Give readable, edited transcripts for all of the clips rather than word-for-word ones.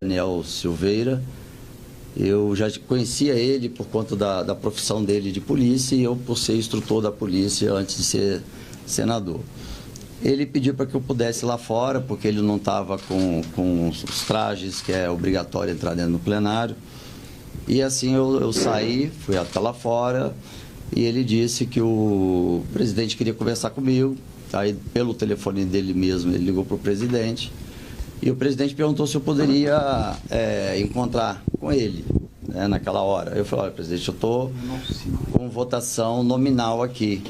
Daniel Silveira. Eu já conhecia ele por conta da profissão dele de polícia e eu por ser instrutor da polícia antes de ser senador. Ele pediu para que eu pudesse ir lá fora, porque ele não estava com os trajes, que é obrigatório entrar dentro do plenário. E assim eu saí, fui até lá fora, e ele disse que o presidente queria conversar comigo. Aí, pelo telefone dele mesmo, ele ligou para o presidente. E o presidente perguntou se eu poderia encontrar com ele, né, naquela hora. Eu falei: olha, presidente, eu estou com votação nominal aqui.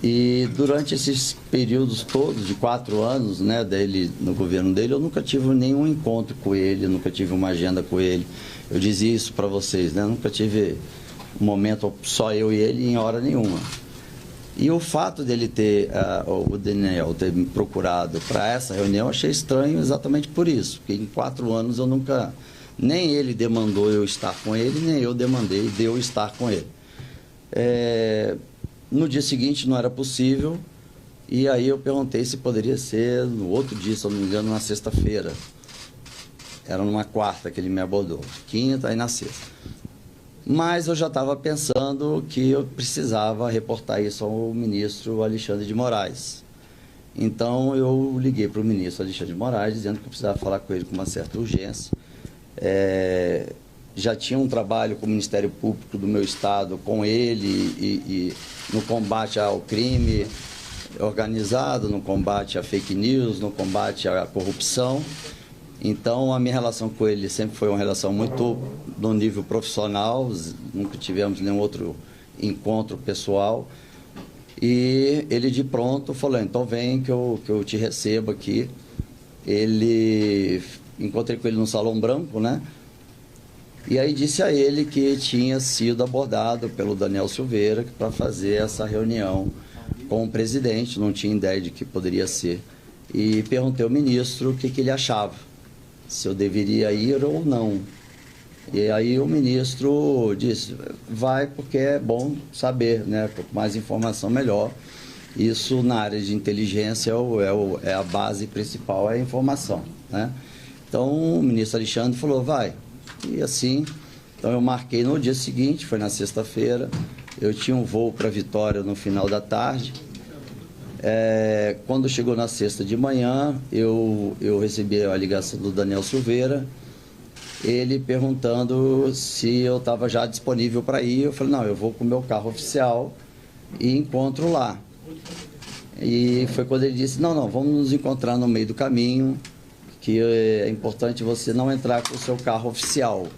E durante esses períodos todos, de 4 anos, né, dele, no governo dele, eu nunca tive nenhum encontro com ele, nunca tive uma agenda com ele. Eu dizia isso para vocês, né? Nunca tive um momento só eu e ele em hora nenhuma. E o fato dele ter, o Daniel ter me procurado para essa reunião, eu achei estranho exatamente por isso. Porque em 4 anos eu nunca, nem ele demandou eu estar com ele, nem eu demandei de eu estar com ele. No dia seguinte não era possível, e aí eu perguntei se poderia ser no outro dia, se eu não me engano, na sexta-feira. Era numa quarta que ele me abordou, quinta e na sexta. Mas eu já estava pensando que eu precisava reportar isso ao ministro Alexandre de Moraes. Então eu liguei para o ministro Alexandre de Moraes, dizendo que eu precisava falar com ele com uma certa urgência. Já tinha um trabalho com o Ministério Público do meu estado, com ele, e no combate ao crime organizado, no combate à fake news, no combate à corrupção. Então, a minha relação com ele sempre foi uma relação muito no nível profissional, nunca tivemos nenhum outro encontro pessoal. E ele de pronto falou: então vem que eu te recebo aqui. Encontrei com ele no Salão Branco, né? E aí disse a ele que tinha sido abordado pelo Daniel Silveira para fazer essa reunião com o presidente, não tinha ideia de que poderia ser. E perguntei ao ministro o que ele achava, se eu deveria ir ou não. E aí o ministro disse: vai, porque é bom saber, né? Quanto mais informação, melhor. Isso na área de inteligência é a base principal, é a informação, né? Então o ministro Alexandre falou: vai. E assim, então eu marquei no dia seguinte, foi na sexta-feira. Eu tinha um voo para Vitória no final da tarde. Quando chegou na sexta de manhã, eu recebi a ligação do Daniel Silveira, ele perguntando se eu estava já disponível para ir. Eu falei: não, eu vou com o meu carro oficial e encontro lá. E foi quando ele disse: não, vamos nos encontrar no meio do caminho, que é importante você não entrar com o seu carro oficial.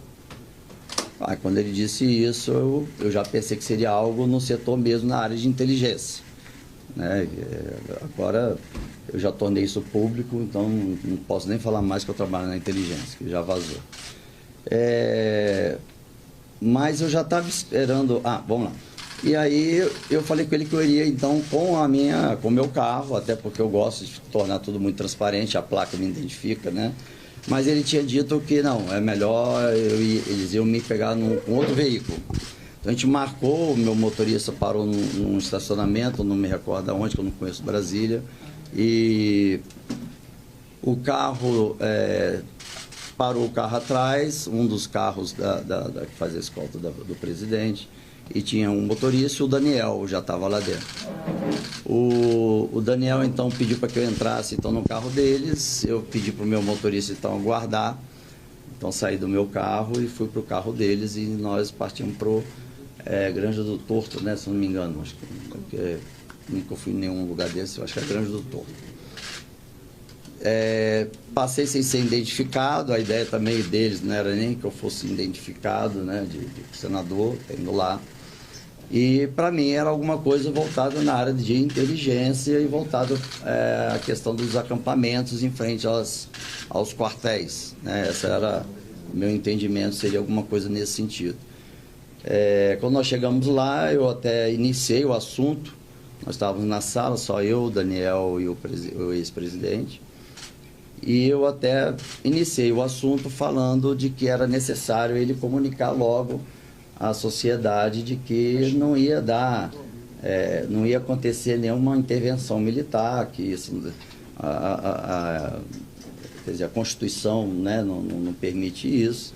Aí, quando ele disse isso, eu já pensei que seria algo no setor mesmo, na área de inteligência, né? Agora eu já tornei isso público, então não posso nem falar mais que eu trabalho na inteligência, que já vazou. Mas eu já estava esperando... vamos lá. E aí eu falei com ele que eu iria então com o meu carro, até porque eu gosto de tornar tudo muito transparente, a placa me identifica, né? Mas ele tinha dito que não, é melhor eles iam me pegar num outro veículo. Então a gente marcou, o meu motorista parou num estacionamento, não me recordo aonde, que eu não conheço Brasília, e o carro, parou o carro atrás, um dos carros que fazia a escolta do presidente, e tinha um motorista e o Daniel já estava lá dentro. O Daniel então pediu para que eu entrasse então no carro deles, eu pedi para o meu motorista então aguardar, então saí do meu carro e fui para o carro deles e nós partimos para Granja do Torto, né, se não me engano, acho que nunca fui em nenhum lugar desse, eu acho que é Granja do Torto. Passei sem ser identificado, a ideia também deles não era nem que eu fosse identificado, né, de senador, indo lá. E para mim era alguma coisa voltada na área de inteligência e voltado à questão dos acampamentos em frente aos quartéis, né? Esse era o meu entendimento, seria alguma coisa nesse sentido. Quando nós chegamos lá, eu até iniciei o assunto, nós estávamos na sala, só eu, o Daniel e o ex-presidente, e eu até iniciei o assunto falando de que era necessário ele comunicar logo à sociedade de que não ia não ia acontecer nenhuma intervenção militar, que isso, quer dizer, a Constituição, né, não permite isso,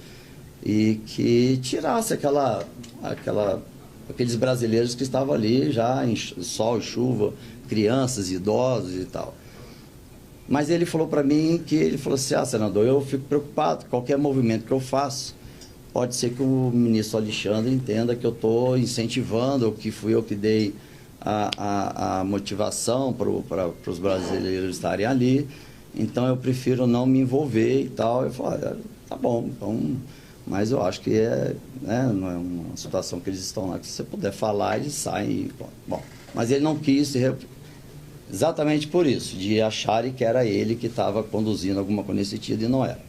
e que tirasse aqueles brasileiros que estavam ali já em sol e chuva, crianças, idosos e tal. Mas ele falou para mim ele falou assim, senador, eu fico preocupado, qualquer movimento que eu faço, pode ser que o ministro Alexandre entenda que eu estou incentivando, ou que fui eu que dei a motivação para os brasileiros estarem ali, então eu prefiro não me envolver e tal. Eu falei, tá bom, então, mas eu acho que não é uma situação que eles estão lá, que se você puder falar, eles saem e bom. Mas ele não quis, exatamente por isso, de acharem que era ele que estava conduzindo alguma coisa nesse sentido e não era.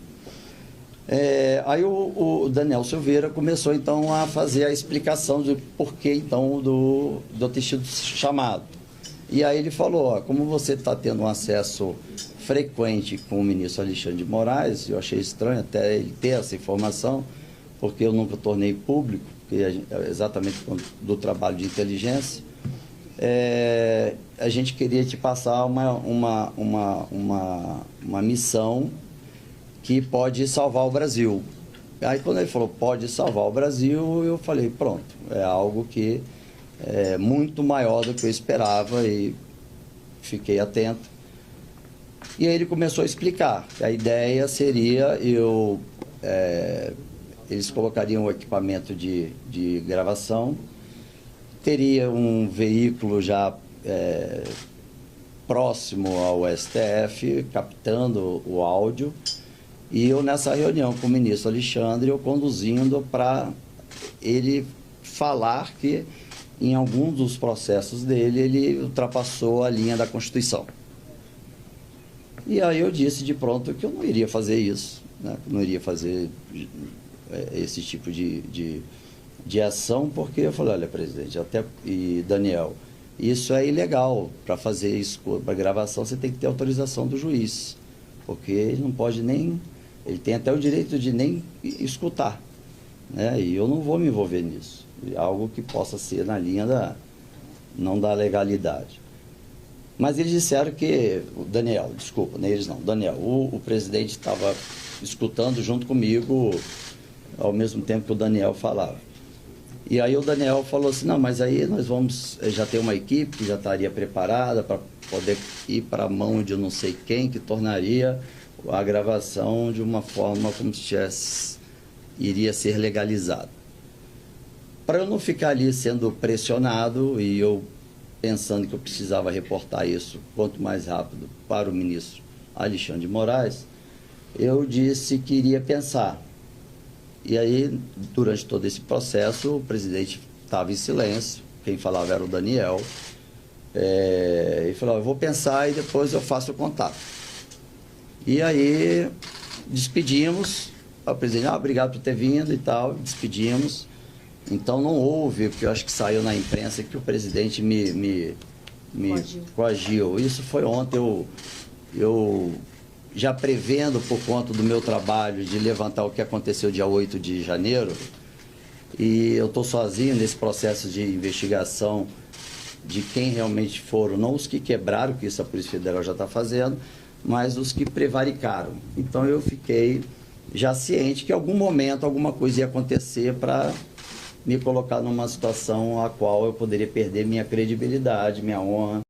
Aí o Daniel Silveira começou então a fazer a explicação de porquê então do ter sido chamado. E aí ele falou, como você está tendo um acesso frequente com o ministro Alexandre de Moraes, eu achei estranho até ele ter essa informação, porque eu nunca tornei público, porque exatamente do trabalho de inteligência, a gente queria te passar uma missão que pode salvar o Brasil. Aí quando ele falou, pode salvar o Brasil, eu falei, pronto, é algo que é muito maior do que eu esperava e fiquei atento. E aí ele começou a explicar. A ideia seria, eles colocariam o equipamento de gravação, teria um veículo já próximo ao STF, captando o áudio, e eu nessa reunião com o ministro Alexandre, eu conduzindo para ele falar que em algum dos processos dele, ele ultrapassou a linha da Constituição. E aí eu disse de pronto que eu não iria fazer isso, né? Não iria fazer esse tipo de ação, porque eu falei, olha, presidente, e Daniel, isso é ilegal. Para fazer isso, para gravação, você tem que ter autorização do juiz, porque ele não pode nem... Ele tem até o direito de nem escutar, né? E eu não vou me envolver nisso. Algo que possa ser na linha não da legalidade. Mas eles disseram que... O Daniel, desculpa, não é eles não. Daniel, o presidente estava escutando junto comigo ao mesmo tempo que o Daniel falava. E aí o Daniel falou assim, não, mas aí nós vamos... Já tem uma equipe que já estaria preparada para poder ir para a mão de não sei quem, que tornaria a gravação de uma forma como se iria ser legalizado. Para eu não ficar ali sendo pressionado e eu pensando que eu precisava reportar isso quanto mais rápido para o ministro Alexandre de Moraes, eu disse que iria pensar. E aí, durante todo esse processo, o presidente estava em silêncio, quem falava era o Daniel, e falou, eu vou pensar e depois eu faço o contato. E aí, despedimos, o presidente, obrigado por ter vindo e tal, despedimos. Então não houve, porque eu acho que saiu na imprensa que o presidente me coagiu. Isso foi ontem, eu já prevendo por conta do meu trabalho de levantar o que aconteceu dia 8 de janeiro, e eu estou sozinho nesse processo de investigação de quem realmente foram, não os que quebraram, que isso a Polícia Federal já está fazendo, mas os que prevaricaram. Então eu fiquei já ciente que em algum momento alguma coisa ia acontecer para me colocar numa situação a qual eu poderia perder minha credibilidade, minha honra.